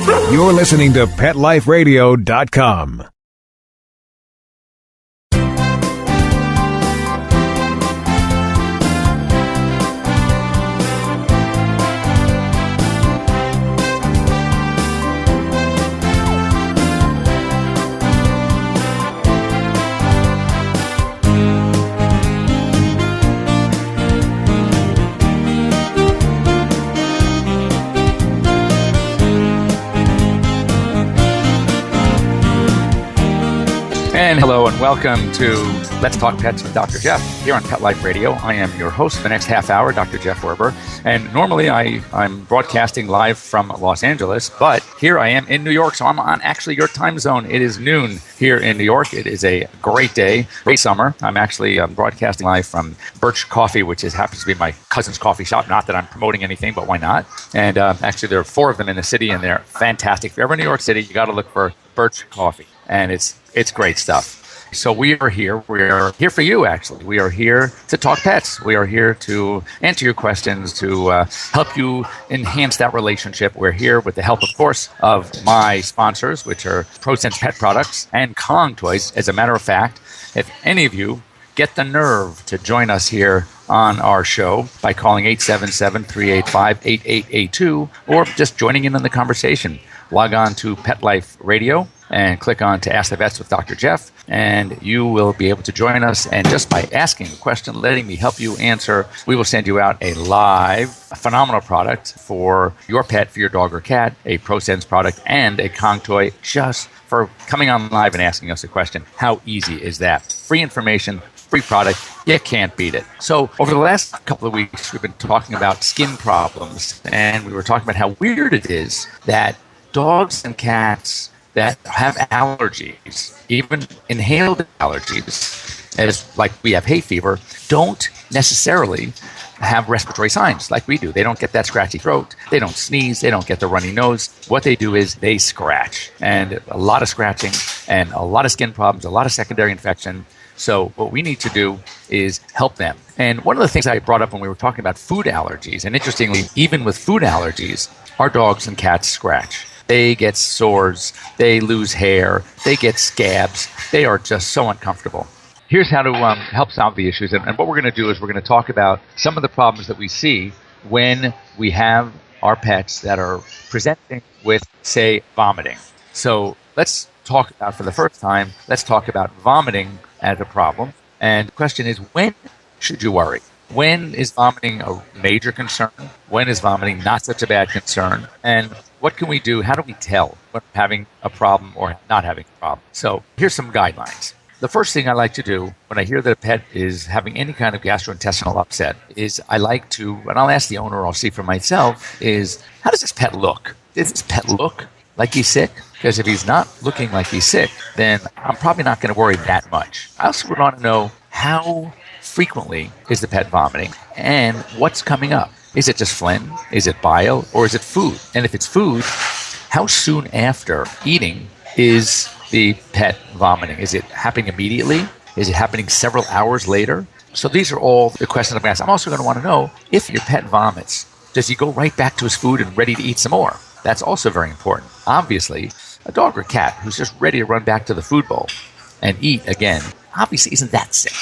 You're listening to PetLifeRadio.com. And hello and welcome to Let's Talk Pets with Dr. Jeff here on Pet Life Radio. I am your host for the next half hour, Dr. Jeff Werber. And normally I'm broadcasting live from Los Angeles, but here I am in New York, so I'm on actually your time zone. It is noon here in New York. It is a great day, great summer. I'm actually broadcasting live from Birch Coffee, which happens to be my cousin's coffee shop. Not that I'm promoting anything, but why not? And actually there are 4 of them in the city, and they're fantastic. If you're ever in New York City, you got to look for Birch Coffee. And it's great stuff. So we are here for you, actually. We are here to talk pets. We are here to answer your questions, to help you enhance that relationship. We're here with the help, of course, of my sponsors, which are Prosense Pet Products and Kong Toys. As a matter of fact, if any of you get the nerve to join us here on our show by calling 877-385-8882 or just joining in on the conversation, log on to Pet Life Radio and click on to Ask the Vets with Dr. Jeff, and you will be able to join us. And just by asking a question, letting me help you answer, we will send you out a phenomenal product for your pet, for your dog or cat, a ProSense product, and a Kong toy just for coming on live and asking us a question. How easy is that? Free information, free product. You can't beat it. So over the last couple of weeks, we've been talking about skin problems, and we were talking about how weird it is that dogs and cats that have allergies, even inhaled allergies, as like we have hay fever, don't necessarily have respiratory signs like we do. They don't get that scratchy throat. They don't sneeze. They don't get the runny nose. What they do is they scratch, and a lot of scratching and a lot of skin problems, a lot of secondary infection. So what we need to do is help them. And one of the things I brought up when we were talking about food allergies, and interestingly, even with food allergies, our dogs and cats scratch. They get sores, they lose hair, they get scabs. They are just so uncomfortable. Here's how to help solve the issues. And what we're going to do is we're going to talk about some of the problems that we see when we have our pets that are presenting with, say, vomiting. So let's talk about, for the first time, let's talk about vomiting as a problem. And the question is, when should you worry? When is vomiting a major concern? When is vomiting not such a bad concern? And what can we do? How do we tell when we're having a problem or not having a problem? So here's some guidelines. The first thing I like to do when I hear that a pet is having any kind of gastrointestinal upset is I like to, and I'll ask the owner or I'll see for myself, is how does this pet look? Does this pet look like he's sick? Because if he's not looking like he's sick, then I'm probably not going to worry that much. I also would want to know how frequently is the pet vomiting and what's coming up. Is it just phlegm? Is it bile? Or is it food? And if it's food, how soon after eating is the pet vomiting? Is it happening immediately? Is it happening several hours later? So these are all the questions I'm going to ask. I'm also going to want to know if your pet vomits, does he go right back to his food and ready to eat some more? That's also very important. Obviously, a dog or cat who's just ready to run back to the food bowl and eat again, obviously isn't that sick.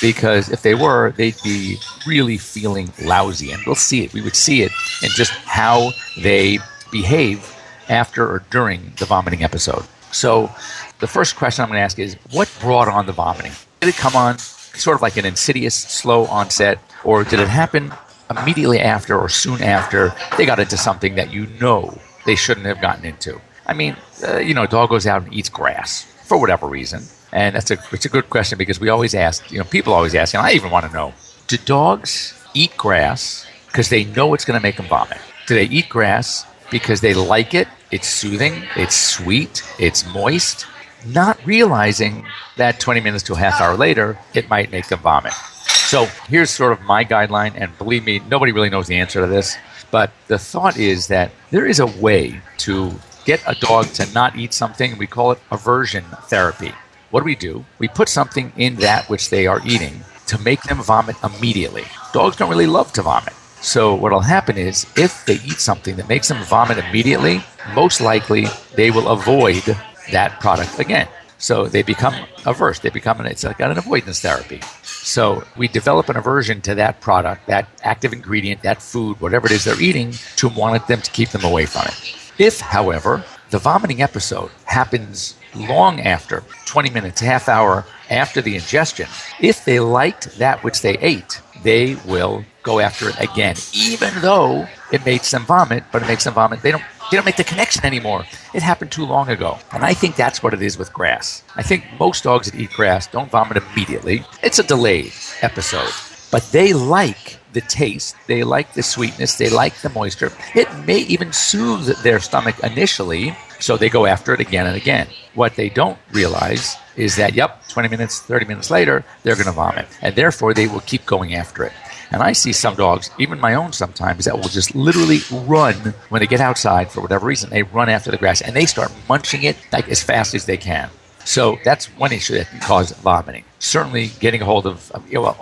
Because if they were, they'd be really feeling lousy. And we'll see it. We would see it in just how they behave after or during the vomiting episode. So the first question I'm going to ask is, what brought on the vomiting? Did it come on sort of like an insidious, slow onset, or did it happen immediately after or soon after they got into something that you know they shouldn't have gotten into? I mean, a dog goes out and eats grass for whatever reason. And it's a good question because we always ask, people always ask, and I even want to know, do dogs eat grass because they know it's going to make them vomit? Do they eat grass because they like it, it's soothing, it's sweet, it's moist, not realizing that 20 minutes to a half hour later, it might make them vomit? So here's sort of my guideline, and believe me, nobody really knows the answer to this, but the thought is that there is a way to get a dog to not eat something. We call it aversion therapy. What do? We put something in that which they are eating to make them vomit immediately. Dogs don't really love to vomit. So what'll happen is if they eat something that makes them vomit immediately, most likely they will avoid that product again. So they become averse. It's like an avoidance therapy. So we develop an aversion to that product, that active ingredient, that food, whatever it is they're eating, to want them to keep them away from it. If, however, the vomiting episode happens long after, 20 minutes, half hour after the ingestion, if they liked that which they ate, they will go after it again, even though it makes them vomit, but it makes them vomit. They don't make the connection anymore. It happened too long ago. And I think that's what it is with grass. I think most dogs that eat grass don't vomit immediately. It's a delayed episode. But they like the taste. They like the sweetness. They like the moisture. It may even soothe their stomach initially, so they go after it again and again. What they don't realize is that, 20 minutes, 30 minutes later, they're going to vomit. And therefore, they will keep going after it. And I see some dogs, even my own sometimes, that will just literally run when they get outside for whatever reason. They run after the grass and they start munching it like as fast as they can. So that's one issue that can cause vomiting. Certainly getting a hold of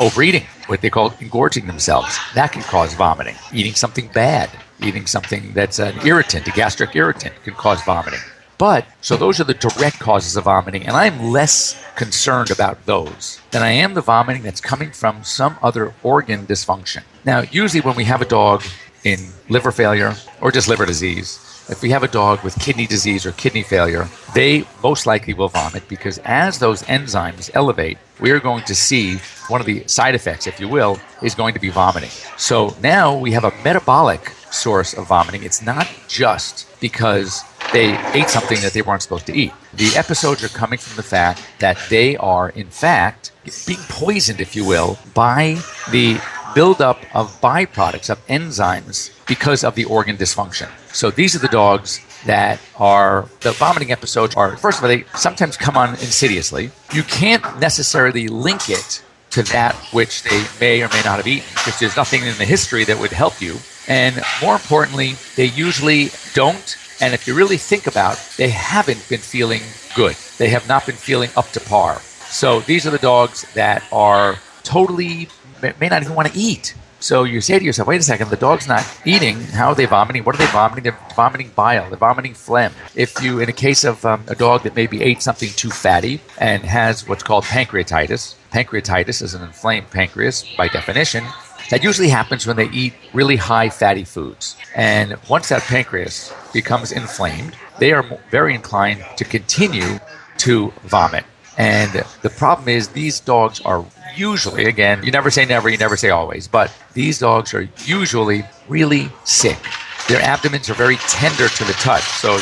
overeating, what they call engorging themselves, that can cause vomiting. Eating something bad, eating something that's an irritant, a gastric irritant, can cause vomiting. So those are the direct causes of vomiting, and I'm less concerned about those than I am the vomiting that's coming from some other organ dysfunction. Now, usually when we have a dog in liver failure or just liver disease, if we have a dog with kidney disease or kidney failure, they most likely will vomit because as those enzymes elevate, we are going to see one of the side effects, if you will, is going to be vomiting. So now we have a metabolic source of vomiting. It's not just because they ate something that they weren't supposed to eat. The episodes are coming from the fact that they are, in fact, being poisoned, if you will, by the buildup of byproducts of enzymes because of the organ dysfunction. So these are the dogs that are, the vomiting episodes are, first of all, they sometimes come on insidiously. You can't necessarily link it to that which they may or may not have eaten, because there's nothing in the history that would help you. And more importantly, they usually don't. And if you really think about it, they haven't been feeling good. They have not been feeling up to par. So these are the dogs that are totally, may not even want to eat. So you say to yourself, wait a second, the dog's not eating. How are they vomiting? What are they vomiting? They're vomiting bile. They're vomiting phlegm. If you, in a case of a dog that maybe ate something too fatty and has what's called pancreatitis is an inflamed pancreas by definition. That usually happens when they eat really high fatty foods. And once that pancreas becomes inflamed, they are very inclined to continue to vomit. And the problem is these dogs are usually, again, you never say never, you never say always, but these dogs are usually really sick. Their abdomens are very tender to the touch. So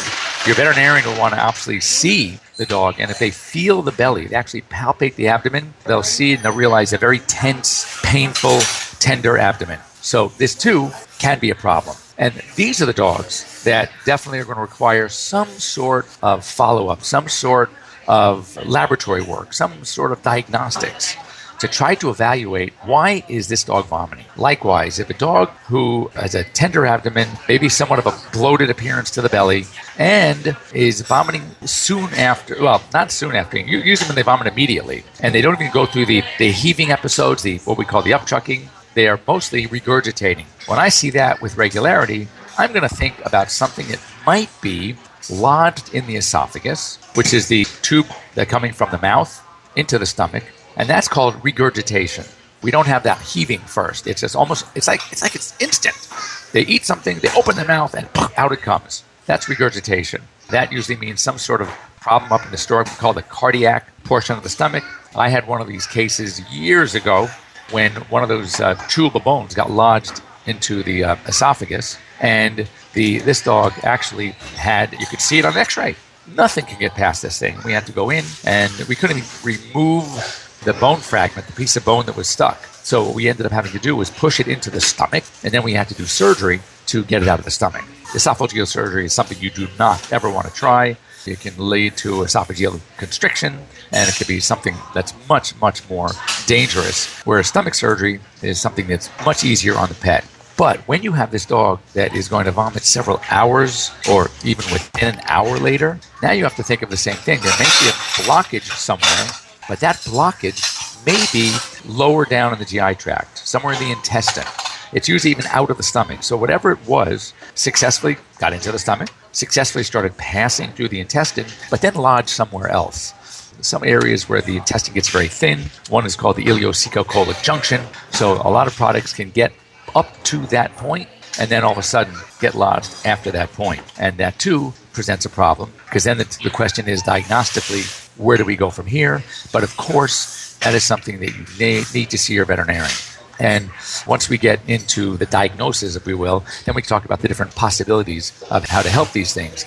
your veterinarian will want to actually see the dog, and if they feel the belly, they actually palpate the abdomen, they'll see and they'll realize a very tense, painful, tender abdomen. So this too can be a problem. And these are the dogs that definitely are going to require some sort of follow-up, some sort of laboratory work, some sort of diagnostics to try to evaluate why is this dog vomiting. Likewise, if a dog who has a tender abdomen, maybe somewhat of a bloated appearance to the belly, and is vomiting soon after, well, not soon after, usually when they vomit immediately, and they don't even go through the heaving episodes, what we call the upchucking, they are mostly regurgitating. When I see that with regularity, I'm going to think about something that might be lodged in the esophagus, which is the tube that coming from the mouth into the stomach, and that's called regurgitation. We don't have that heaving first. It's just almost, it's like it's instant. They eat something, they open their mouth, and out it comes. That's regurgitation. That usually means some sort of problem up in the stomach. We call the cardiac portion of the stomach. I had one of these cases years ago when one of those chewable bones got lodged into the esophagus, and this dog actually had, you could see it on X-ray. Nothing can get past this thing. We had to go in, and we couldn't even remove the bone fragment, the piece of bone that was stuck. So what we ended up having to do was push it into the stomach, and then we had to do surgery to get it out of the stomach. Esophageal surgery is something you do not ever want to try. It can lead to esophageal constriction, and it could be something that's much, much more dangerous, whereas stomach surgery is something that's much easier on the pet. But when you have this dog that is going to vomit several hours or even within an hour later, now you have to think of the same thing. There may be a blockage somewhere, but that blockage may be lower down in the GI tract, somewhere in the intestine. it's usually even out of the stomach. So whatever it was successfully got into the stomach, successfully started passing through the intestine, but then lodged somewhere else. Some areas where the intestine gets very thin. One is called the ileocecocolic junction. So a lot of products can get up to that point and then all of a sudden get lodged after that point. And that too presents a problem, because then the question is diagnostically, where do we go from here? But of course, that is something that you need to see your veterinarian. And once we get into the diagnosis, if we will, then we can talk about the different possibilities of how to help these things.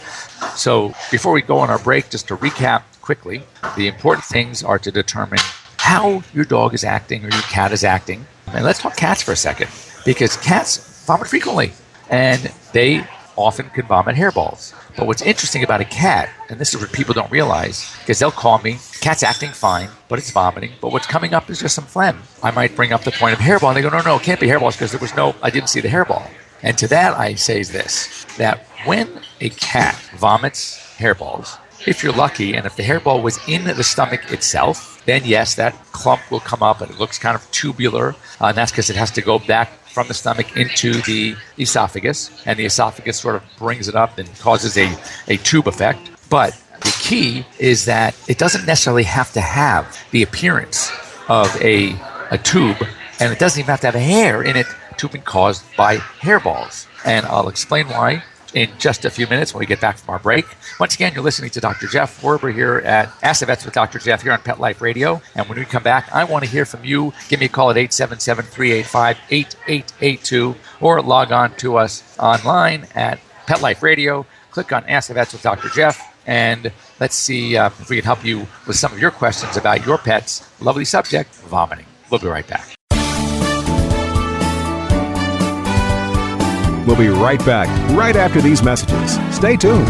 So before we go on our break, just to recap quickly, the important things are to determine how your dog is acting or your cat is acting. And let's talk cats for a second, because cats vomit frequently, and they often can vomit hairballs. But what's interesting about a cat, and this is what people don't realize, because they'll call me, cat's acting fine, but it's vomiting, but what's coming up is just some phlegm. I might bring up the point of hairball, and they go, no, it can't be hairballs, because I didn't see the hairball. And to that I say this, that when a cat vomits hairballs, if you're lucky, and if the hairball was in the stomach itself, then yes, that clump will come up and it looks kind of tubular, and that's because it has to go back from the stomach into the esophagus, and the esophagus sort of brings it up and causes a tube effect. But the key is that it doesn't necessarily have to have the appearance of a tube, and it doesn't even have to have a hair in it to be caused by hairballs. And I'll explain why in just a few minutes when we get back from our break. Once again, you're listening to Dr. Jeff Werber here at Ask the Vets with Dr. Jeff here on Pet Life Radio. And when we come back, I want to hear from you. Give me a call at 877-385-8882 or log on to us online at Pet Life Radio. Click on Ask the Vets with Dr. Jeff, and let's see if we can help you with some of your questions about your pet's lovely subject, vomiting. We'll be right back. We'll be right back, right after these messages. Stay tuned.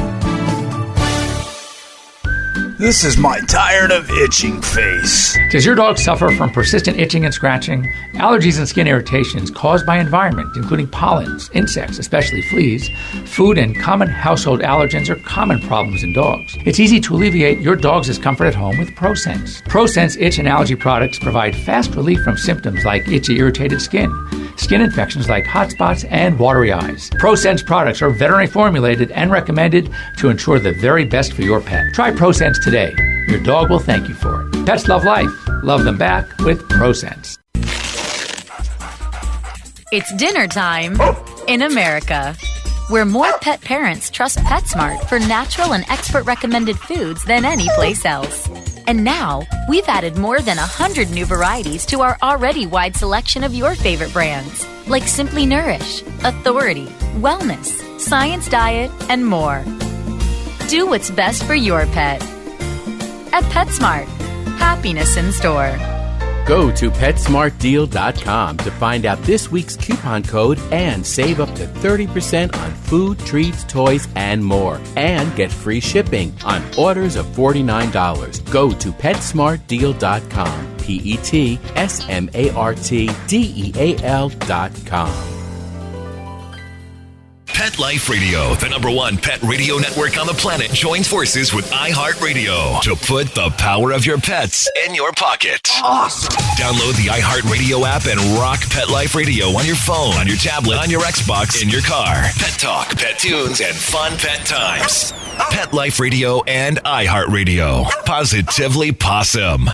This is my tired of itching face. Does your dog suffer from persistent itching and scratching? Allergies and skin irritations caused by environment, including pollens, insects, especially fleas, food, and common household allergens are common problems in dogs. It's easy to alleviate your dog's discomfort at home with Prosense. Prosense itch and allergy products provide fast relief from symptoms like itchy, irritated skin, skin infections like hot spots, and watery eyes. Prosense products are veterinary formulated and recommended to ensure the very best for your pet. Try Prosense today. Your dog will thank you for it. Pets love life. Love them back with Prosense. It's dinner time in America, where more pet parents trust PetSmart for natural and expert-recommended foods than any place else. And now, we've added more than 100 new varieties to our already wide selection of your favorite brands, like Simply Nourish, Authority, Wellness, Science Diet, and more. Do what's best for your pet. At PetSmart, happiness in store. Go to PetSmartDeal.com to find out this week's coupon code and save up to 30% on food, treats, toys, and more. And get free shipping on orders of $49. Go to PetSmartDeal.com. PetSmartDeal.com. Pet Life Radio, the #1 pet radio network on the planet, joins forces with iHeartRadio to put the power of your pets in your pocket. Awesome. Download the iHeartRadio app and rock Pet Life Radio on your phone, on your tablet, on your Xbox, in your car. Pet talk, pet tunes, and fun pet times. Pet Life Radio and iHeartRadio. Positively Possum.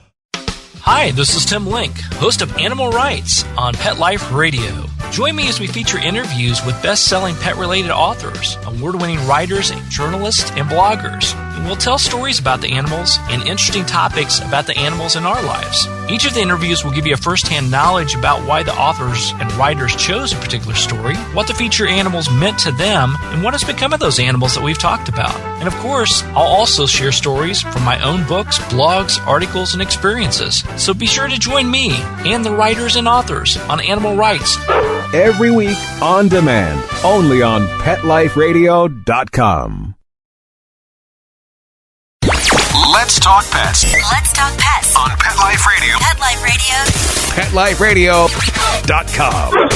Hi, this is Tim Link, host of Animal Rights on Pet Life Radio. Join me as we feature interviews with best-selling pet-related authors, award-winning writers, journalists, and bloggers. And we'll tell stories about the animals and interesting topics about the animals in our lives. Each of the interviews will give you a first-hand knowledge about why the authors and writers chose a particular story, what the featured animals meant to them, and what has become of those animals that we've talked about. And of course, I'll also share stories from my own books, blogs, articles, and experiences. So be sure to join me and the writers and authors on Animal Rights. Every week on demand, only on PetLifeRadio.com. Let's talk pets Let's talk pets on Pet Life Radio. Pet Life Radio. PetLifeRadio.com.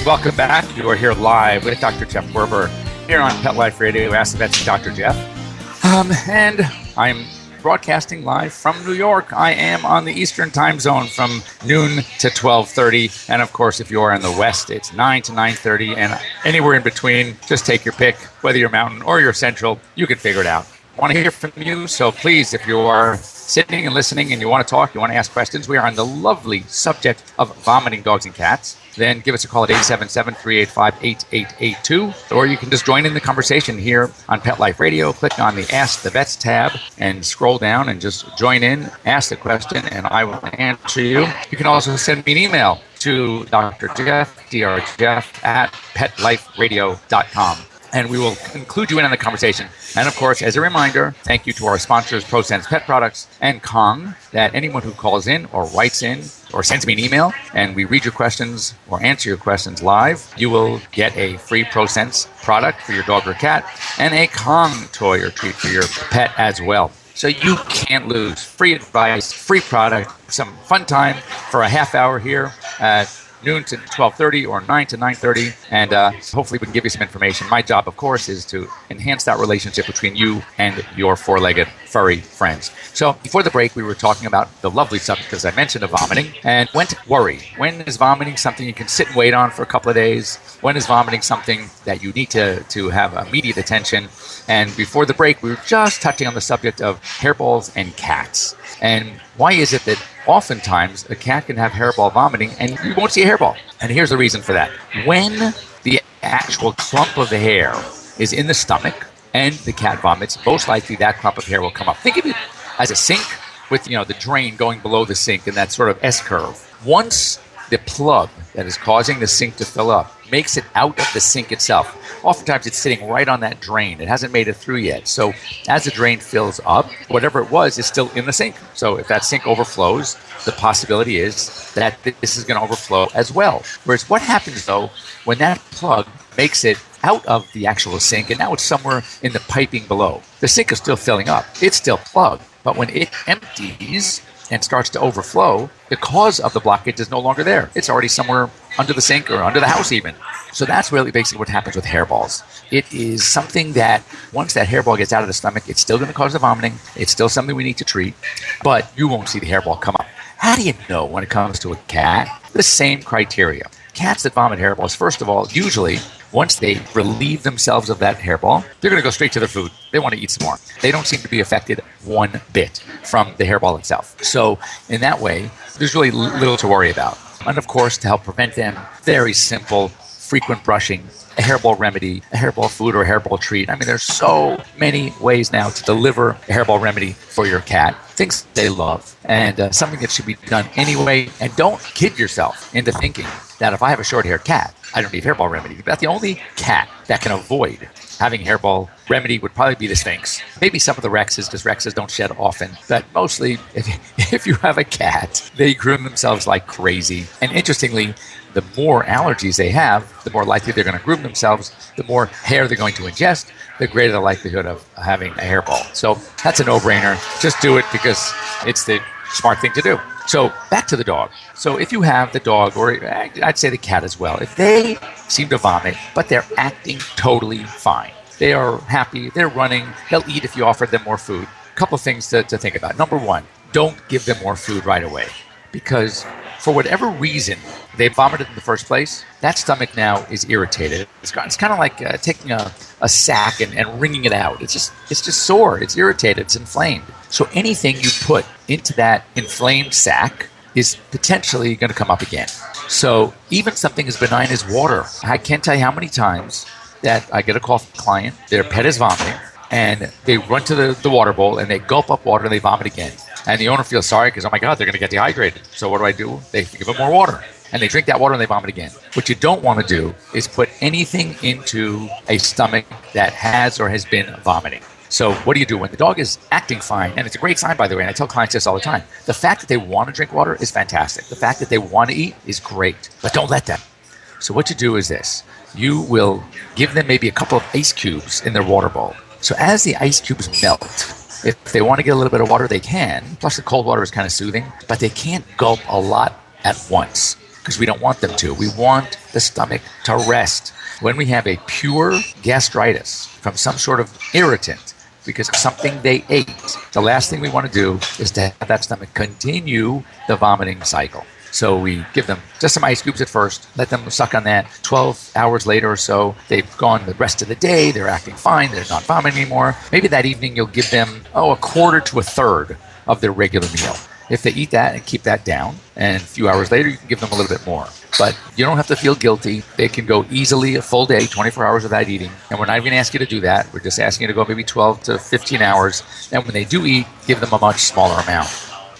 And welcome back. You are here live with Dr. Jeff Werber here on Pet Life Radio. Ask the Vets with Dr. Jeff. And I'm broadcasting live from New York. I am on the Eastern time zone from noon to 12:30. And of course, if you are in the West, it's 9 to 9:30. And anywhere in between, just take your pick. Whether you're mountain or you're central, you can figure it out. I want to hear from you. So please, if you are sitting and listening and you want to talk, you want to ask questions, we are on the lovely subject of vomiting dogs and cats. Then give us a call at 877-385-8882, or you can just join in the conversation here on Pet Life Radio. Click on the Ask the Vets tab and scroll down and just join in, ask the question, and I will answer you. You can also send me an email to Dr. Jeff, drjeff at petliferadio.com. And we will include you in on the conversation. And of course, as a reminder, thank you to our sponsors, Prosense Pet Products and Kong, that anyone who calls in or writes in or sends me an email and we read your questions or answer your questions live, you will get a free Prosense product for your dog or cat and a Kong toy or treat for your pet as well. So you can't lose. Free advice, free product, some fun time for a half hour here at noon to 12:30 or 9 to 9:30, and hopefully we can give you some information. My job, of course, is to enhance that relationship between you and your four-legged furry friends. So before the break, we were talking about the lovely subject, as I mentioned, of vomiting, and when to worry. When is vomiting something you can sit and wait on for a couple of days? When is vomiting something that you need to have immediate attention? And before the break, we were just touching on the subject of hairballs and cats. And why is it that oftentimes a cat can have hairball vomiting and you won't see a hairball? And here's the reason for that. When the actual clump of the hair is in the stomach and the cat vomits, most likely that clump of hair will come up. Think of it as a sink with, the drain going below the sink in that sort of S-curve. Once the plug that is causing the sink to fill up makes it out of the sink itself, oftentimes it's sitting right on that drain. It hasn't made it through yet. So as the drain fills up, whatever it was is still in the sink. So if that sink overflows, the possibility is that this is going to overflow as well. Whereas what happens, though, when that plug makes it out of the actual sink and now it's somewhere in the piping below, the sink is still filling up. It's still plugged. But when it empties and starts to overflow, the cause of the blockage is no longer there. It's already somewhere under the sink or under the house even. So that's really basically what happens with hairballs. It is something that once that hairball gets out of the stomach, it's still going to cause the vomiting. It's still something we need to treat, but you won't see the hairball come up. How do you know when it comes to a cat? The same criteria. Cats that vomit hairballs, first of all, usually once they relieve themselves of that hairball, they're going to go straight to their food. They want to eat some more. They don't seem to be affected one bit from the hairball itself. So in that way, there's really little to worry about. And of course, to help prevent them, very simple, frequent brushing, a hairball remedy, a hairball food or a hairball treat. I mean, there's so many ways now to deliver a hairball remedy for your cat. Things they love and something that should be done anyway. And don't kid yourself into thinking that if I have a short-haired cat, I don't need hairball remedy. But the only cat that can avoid having hairball remedy would probably be the Sphinx. Maybe some of the Rexes, because Rexes don't shed often. But mostly, if you have a cat, they groom themselves like crazy. And interestingly, the more allergies they have, the more likely they're going to groom themselves, the more hair they're going to ingest, the greater the likelihood of having a hairball. So that's a no-brainer. Just do it because it's the smart thing to do. So back to the dog. So if you have the dog, or I'd say the cat as well, if they seem to vomit, but they're acting totally fine, they are happy, they're running, they'll eat if you offer them more food. A couple of things to think about. Number one, don't give them more food right away, because for whatever reason they vomited in the first place, that stomach now is irritated. It's kind of like taking a sack and wringing it out. It's just sore. It's irritated. It's inflamed. So anything you put into that inflamed sac is potentially going to come up again. So even something as benign as water. I can't tell you how many times that I get a call from a client, their pet is vomiting, and they run to the water bowl and they gulp up water and they vomit again. And the owner feels sorry because, oh my God, they're going to get dehydrated. So what do? They give them more water. And they drink that water and they vomit again. What you don't want to do is put anything into a stomach that has or has been vomiting. So what do you do when the dog is acting fine? And it's a great sign, by the way, and I tell clients this all the time. The fact that they want to drink water is fantastic. The fact that they want to eat is great, but don't let them. So what you do is this. You will give them maybe a couple of ice cubes in their water bowl. So as the ice cubes melt, if they want to get a little bit of water, they can. Plus the cold water is kind of soothing, but they can't gulp a lot at once. because we don't want them to. We want the stomach to rest. When we have a pure gastritis from some sort of irritant because of something they ate, the last thing we want to do is to have that stomach continue the vomiting cycle. So we give them just some ice cubes at first, let them suck on that. 12 hours later or so, they've gone the rest of the day, they're acting fine, they're not vomiting anymore. Maybe that evening you'll give them, a quarter to a third of their regular meal. If they eat that and keep that down, and a few hours later you can give them a little bit more. But you don't have to feel guilty. They can go easily a full day, 24 hours without eating. And we're not even going to ask you to do that. We're just asking you to go maybe 12 to 15 hours. And when they do eat, give them a much smaller amount.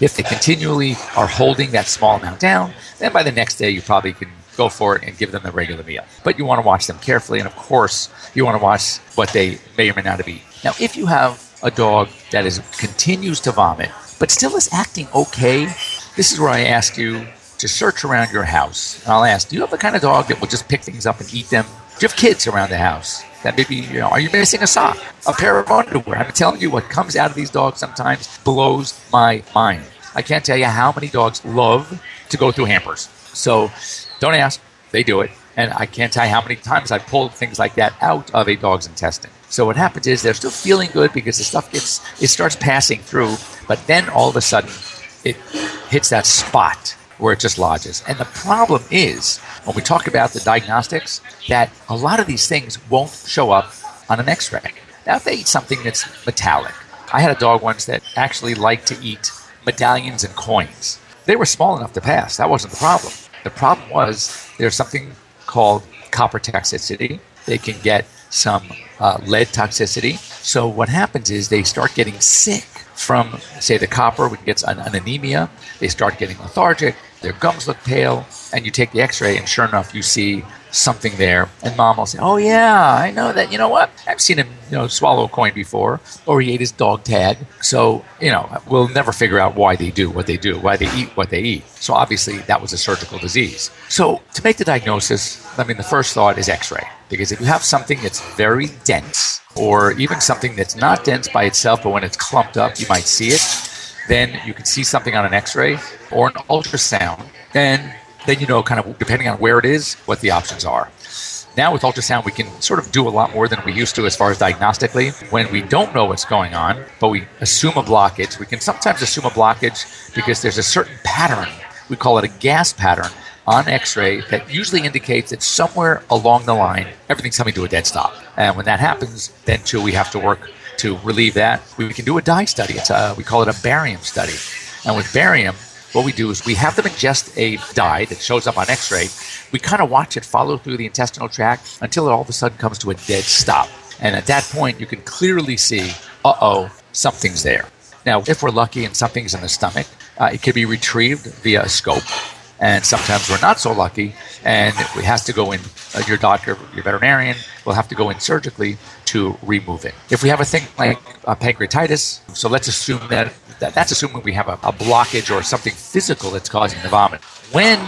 If they continually are holding that small amount down, then by the next day you probably can go for it and give them the regular meal. But you want to watch them carefully, and of course, you want to watch what they may or may not have eaten. Now, if you have a dog that continues to vomit, but still is acting okay, this is where I ask you to search around your house. And I'll ask, do you have the kind of dog that will just pick things up and eat them? Do you have kids around the house? That maybe, are you missing a sock, a pair of underwear? I'm telling you, what comes out of these dogs sometimes blows my mind. I can't tell you how many dogs love to go through hampers. So don't ask, they do it. And I can't tell you how many times I've pulled things like that out of a dog's intestine. So what happens is they're still feeling good because the stuff starts passing through, but then all of a sudden it hits that spot where it just lodges. And the problem is, when we talk about the diagnostics, that a lot of these things won't show up on an x-ray. Now, if they eat something that's metallic, I had a dog once that actually liked to eat medallions and coins. They were small enough to pass. That wasn't the problem. The problem was there's something called copper toxicity. They can get some lead toxicity. So what happens is they start getting sick from, say, the copper, which gets an anemia. They start getting lethargic. Their gums look pale. And you take the x-ray, and sure enough, you see something there. And mom will say, oh, yeah, I know that. You know what? I've seen him, swallow a coin before, or he ate his dog tag. So, we'll never figure out why they do, why they eat what they eat. So obviously, that was a surgical disease. So to make the diagnosis, the first thought is x-ray. Because if you have something that's very dense, or even something that's not dense by itself, but when it's clumped up, you might see it, then you can see something on an x-ray or an ultrasound. And then kind of, depending on where it is, what the options are. Now with ultrasound, we can sort of do a lot more than we used to as far as diagnostically. When we don't know what's going on, but we assume a blockage, we can sometimes assume a blockage because there's a certain pattern, we call it a gas pattern, on x-ray that usually indicates that somewhere along the line, everything's coming to a dead stop. And when that happens, then too, we have to work to relieve that. We can do a dye study. We call it a barium study. And with barium, what we do is we have them ingest a dye that shows up on x-ray. We kind of watch it follow through the intestinal tract until it all of a sudden comes to a dead stop. And at that point, you can clearly see, something's there. Now, if we're lucky and something's in the stomach, it can be retrieved via a scope. And sometimes we're not so lucky, and it has to go in, your doctor, your veterinarian, will have to go in surgically to remove it. If we have a thing like pancreatitis, so let's assume that's assuming we have a blockage or something physical that's causing the vomit. When,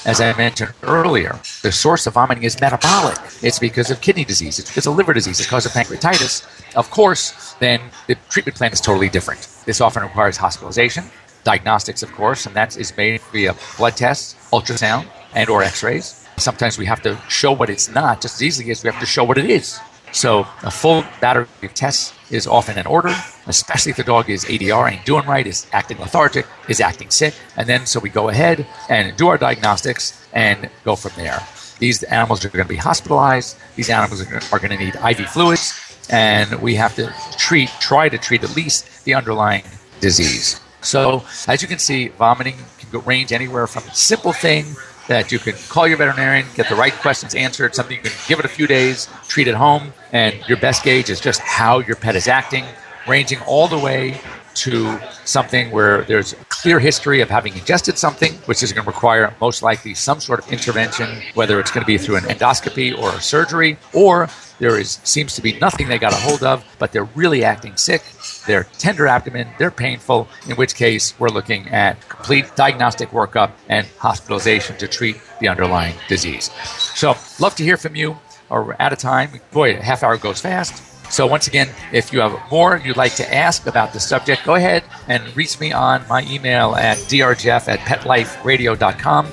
as I mentioned earlier, the source of vomiting is metabolic, it's because of kidney disease, it's because of liver disease, it's because of pancreatitis, of course, then the treatment plan is totally different. This often requires hospitalization, diagnostics, of course, and that is made via blood tests, ultrasound, and or x-rays. Sometimes we have to show what it's not just as easily as we have to show what it is. So a full battery of tests is often in order, especially if the dog is ADR, ain't doing right, is acting lethargic, is acting sick. And then so we go ahead and do our diagnostics and go from there. These animals are going to be hospitalized. These animals are going to need IV fluids. And we have to try to treat at least the underlying disease. So as you can see, vomiting can range anywhere from a simple thing that you can call your veterinarian, get the right questions answered, something you can give it a few days, treat at home, and your best gauge is just how your pet is acting, ranging all the way to something where there's a clear history of having ingested something, which is going to require most likely some sort of intervention, whether it's going to be through an endoscopy or a surgery, or there seems to be nothing they got a hold of, but they're really acting sick. They're tender abdomen, they're painful, in which case we're looking at complete diagnostic workup and hospitalization to treat the underlying disease. So, love to hear from you. We're out of time. Boy, a half hour goes fast. So once again, if you have more you'd like to ask about the subject, go ahead and reach me on my email at drjeff@petliferadio.com.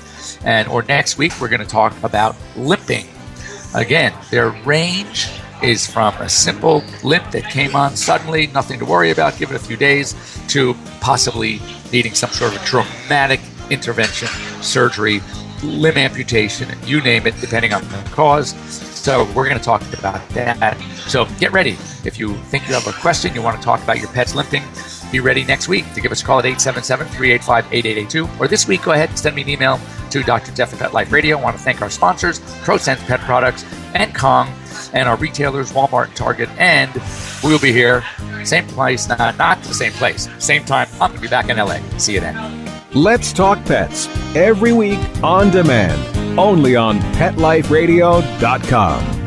Or next week, we're going to talk about limping. Again, their range is from a simple limp that came on suddenly, nothing to worry about, give it a few days, to possibly needing some sort of a traumatic intervention, surgery, limb amputation, you name it, depending on the cause. So we're going to talk about that. So get ready. If you think you have a question, you want to talk about your pet's limping, be ready next week to give us a call at 877-385-8882. Or this week, go ahead and send me an email to Dr. Jeff at Pet Life Radio. I want to thank our sponsors, Prosense Pet Products and Kong, and our retailers, Walmart and Target. And we'll be here, same place, not the same place, same time. I'm going to be back in LA. See you then. Let's Talk Pets, every week on demand, only on PetLifeRadio.com.